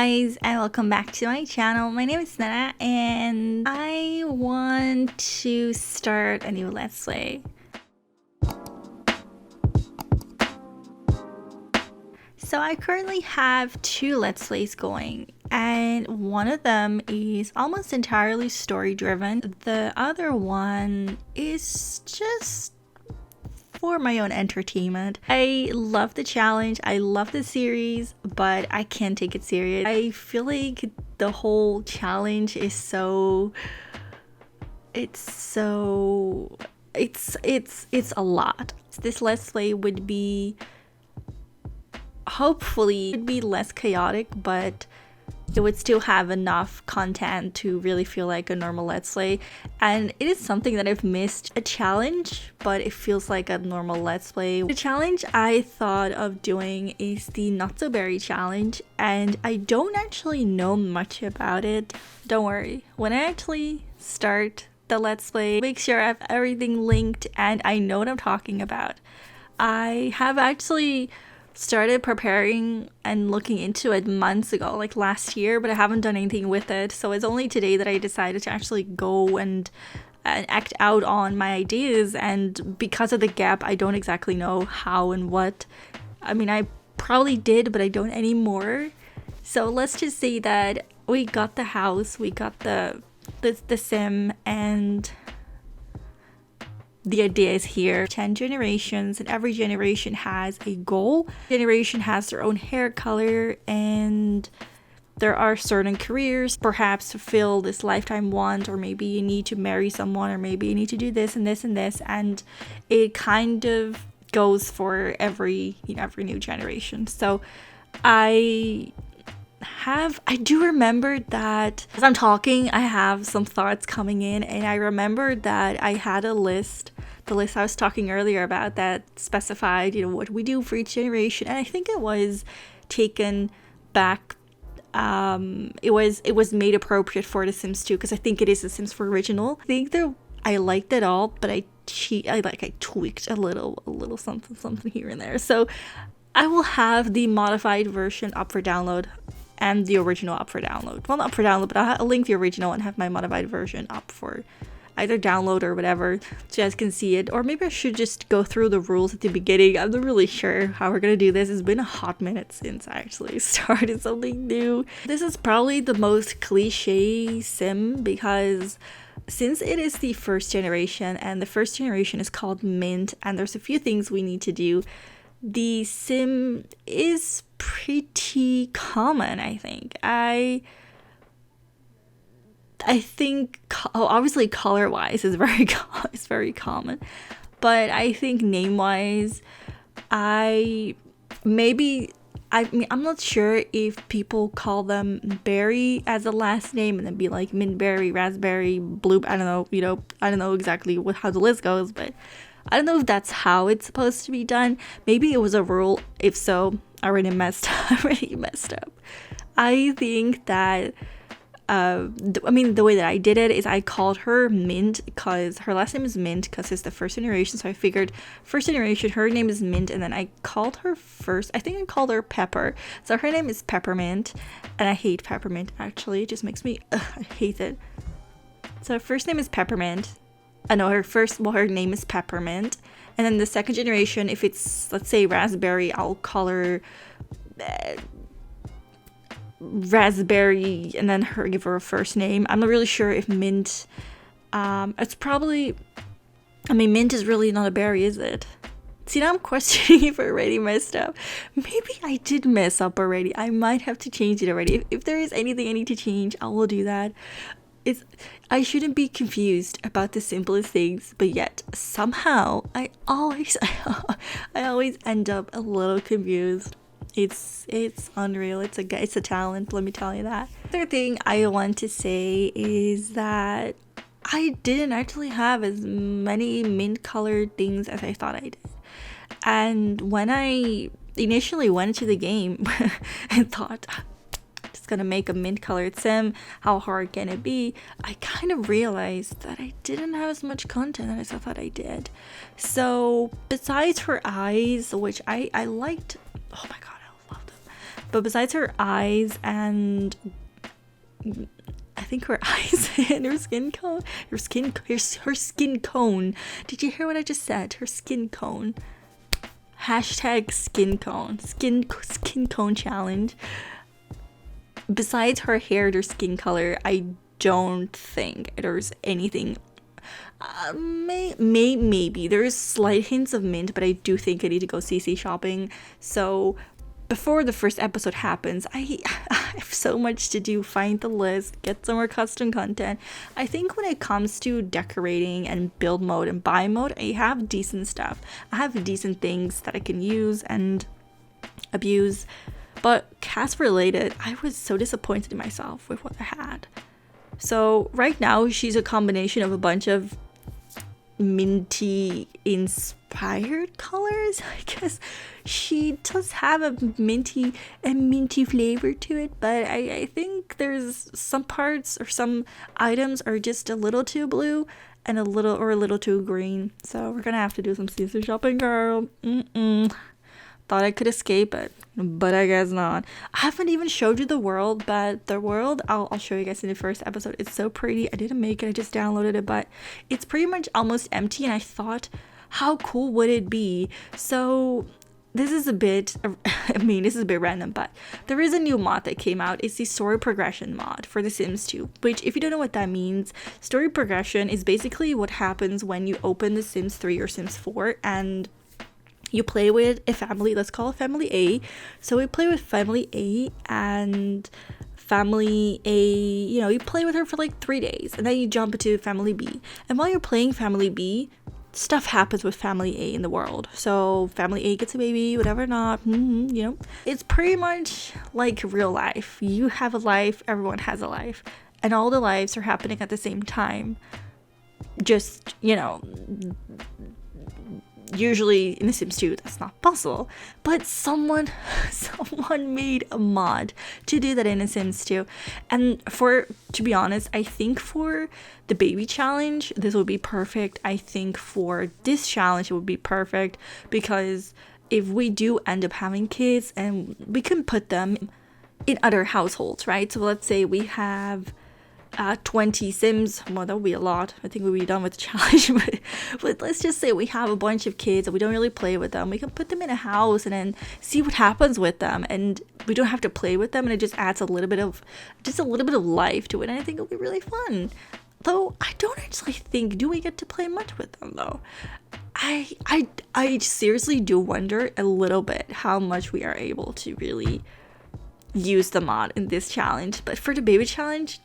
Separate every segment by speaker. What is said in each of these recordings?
Speaker 1: guys, and welcome back to my channel. My name is Nenna and I want to start a new Let's Play. So I currently have two Let's Plays going, and one of them is almost entirely story driven. The other one is just for my own entertainment. I love the challenge, I love the series, but I can't take it serious. I feel like the whole challenge is it's a lot. This Let's Play would be hopefully it'd be less chaotic, but it would still have enough content to really feel like a normal Let's Play. And it is something that I've missed, a challenge, but it feels like a normal Let's Play. The challenge I thought of doing is the Not So Berry challenge, and I don't actually know much about it. Don't worry, when I actually start the Let's Play, make sure I have everything linked and I know what I'm talking about. I have actually started preparing and looking into it months ago, like last year, but I haven't done anything with it. So it's only today that I decided to actually go and act out on my ideas, and because of the gap, I don't exactly know how and what. I mean, I probably did, but I don't anymore. So let's just say that we got the house, we got the sim, and the idea is here. 10 generations, and every generation has a goal. Generation has their own hair color, and there are certain careers, perhaps fulfill this lifetime want, or maybe you need to marry someone, or maybe you need to do this and this and this, and it kind of goes for every new generation. So I do remember that as I'm talking, I have some thoughts coming in, and I remembered that I had a list, the list I was talking earlier about, that specified, what we do for each generation, and I think it was taken back. It was made appropriate for The Sims 2, because I think it is The Sims 4 original. I think I liked it all, but I tweaked a little something here and there. So I will have the modified version up for download and the original up for download. Well, not for download, but I'll link the original and have my modified version up for either download or whatever, so you guys can see it. Or maybe I should just go through the rules at the beginning. I'm not really sure how we're gonna do this. It's been a hot minute since I actually started something new. This is probably the most cliche sim, because since it is the first generation, and the first generation is called Mint, and there's a few things we need to do, the sim is pretty common, I think. I think, obviously color-wise is very common, but I think name-wise, I'm not sure if people call them berry as a last name and then be like mint berry, raspberry, blue, I don't know, I don't know exactly how the list goes, but I don't know if that's how it's supposed to be done. Maybe it was a rule. If so, I already messed up. I think that the way that I did it is I called her Mint because her last name is Mint, because it's the first generation. So I figured first generation, her name is Mint, and then I called her first. I think I called her Pepper. So her name is Peppermint, and I hate peppermint actually. It just makes me I hate it. So her first name is Peppermint. Her name is Peppermint, and then the second generation, if it's, let's say, raspberry, I'll call her Raspberry, and then give her a first name. I'm not really sure if Mint, it's probably, Mint is really not a berry, is it? See, now I'm questioning if I already messed up. Maybe I did mess up already. I might have to change it already. If there is anything I need to change, I will do that. I shouldn't be confused about the simplest things, but yet somehow I always end up a little confused. It's unreal. It's a talent, let me tell you that. The other thing I want to say is that I didn't actually have as many mint colored things as I thought I did. And when I initially went into the game and thought, gonna make a mint colored sim, how hard can it be, I kind of realized that I didn't have as much content as I thought I did. So besides her eyes, which I liked, oh my god, I love them, But besides her eyes and I think her eyes and her skin cone, her skin cone. Did you hear what I just said? Her skin cone. Hashtag skin cone. Skin cone challenge. Besides her hair and her skin color, I don't think there's anything. Maybe there's slight hints of mint, but I do think I need to go CC shopping. So before the first episode happens, I have so much to do. Find the list, get some more custom content. I think when it comes to decorating and build mode and buy mode, I have decent stuff. I have decent things that I can use and abuse. But cast related, I was so disappointed in myself with what I had. So right now she's a combination of a bunch of minty inspired colors. I guess she does have a minty flavor to it, but I think there's some parts or some items are just a little too blue and a little too green. So we're gonna have to do some CC shopping, girl. Thought I could escape it, but I guess not. I haven't even showed you the world, but the world, I'll show you guys in the first episode. It's so pretty. I didn't make it, I just downloaded it, but it's pretty much almost empty, and I thought, how cool would it be? So this is a bit, this is a bit random, but there is a new mod that came out. It's the story progression mod for The Sims 2, which, if you don't know what that means, story progression is basically what happens when you open The Sims 3 or Sims 4 and you play with a family. Let's call it family A. So we play with family A, and family A, you play with her for like 3 days, and then you jump into family B. And while you're playing family B, stuff happens with family A in the world. So family A gets a baby, whatever not, It's pretty much like real life. You have a life, everyone has a life, and all the lives are happening at the same time. Just, usually in The Sims 2 that's not possible, but someone made a mod to do that in The Sims 2. And to be honest, I think for the baby challenge this would be perfect. I think for this challenge it would be perfect, because if we do end up having kids, and we can put them in other households, right? So let's say we have 20 Sims. Well, that would be a lot. I think we'll be done with the challenge, but let's just say we have a bunch of kids and we don't really play with them. We can put them in a house and then see what happens with them, and we don't have to play with them, and it just adds a little bit of life to it, and I think it'll be really fun. Though I don't actually think, do we get to play much with them though? I seriously do wonder a little bit how much we are able to really use the mod in this challenge. But for the baby challenge,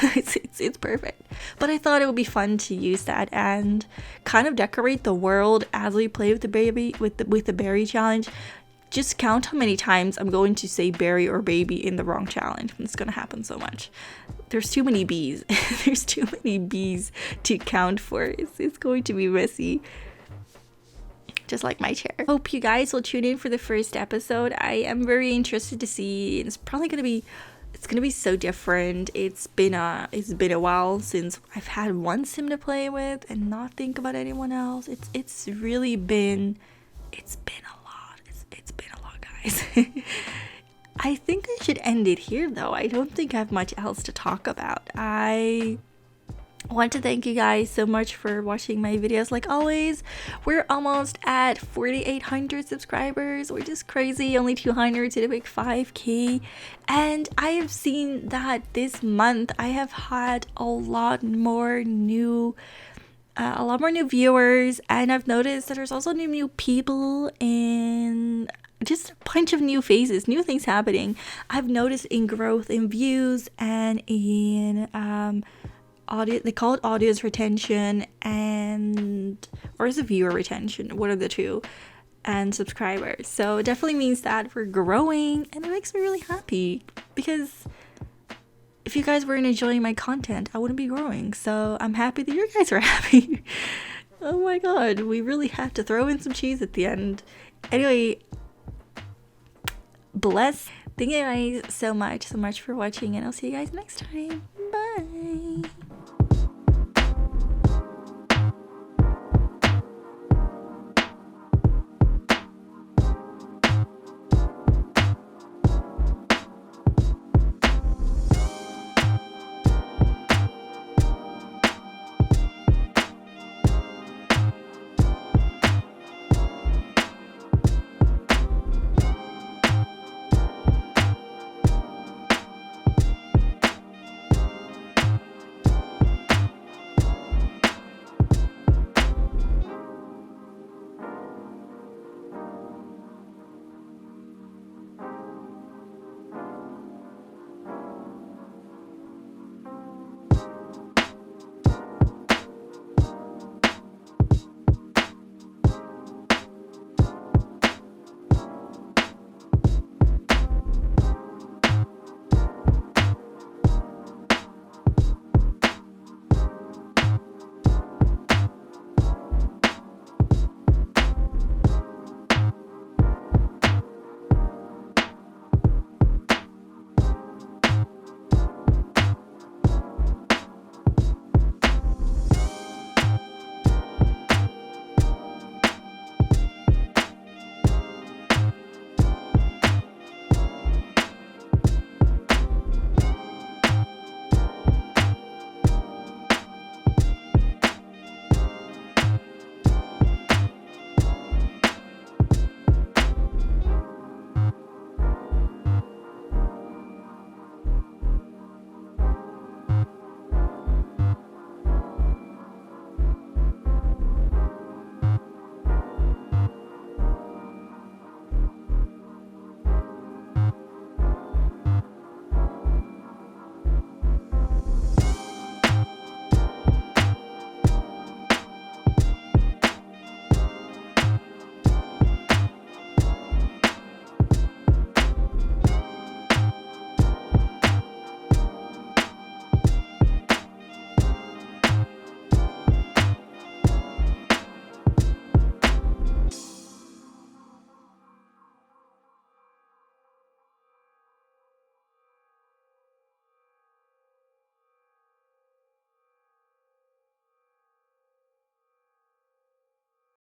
Speaker 1: it's perfect. But I thought it would be fun to use that and kind of decorate the world as we play with the baby, with the berry challenge. Just count how many times I'm going to say berry or baby in the wrong challenge. It's gonna happen so much. There's too many bees. There's too many bees to count for. It's going to be messy, just like my chair. Hope you guys will tune in for the first episode. I am very interested to see. It's gonna be so different. It's been a while since I've had one sim to play with and not think about anyone else. It's been a lot. It's been a lot, guys. I think I should end it here though. I don't think I have much else to talk about. I want to thank you guys so much for watching my videos. Like always, we're almost at 4,800 subscribers, which is crazy. Only 200 to the big 5K. And I have seen that this month I have had a lot more new viewers, and I've noticed that there's also new people and just a bunch of new faces, new things happening. I've noticed in growth in views and in audio. They call it audience retention, or is it viewer retention? What are the two? And subscribers. So it definitely means that we're growing, and it makes me really happy, because if you guys weren't enjoying my content, I wouldn't be growing. So I'm happy that you guys are happy. Oh my god, we really had to throw in some cheese at the end. Anyway, bless. Thank you guys so much for watching, and I'll see you guys next time. Bye.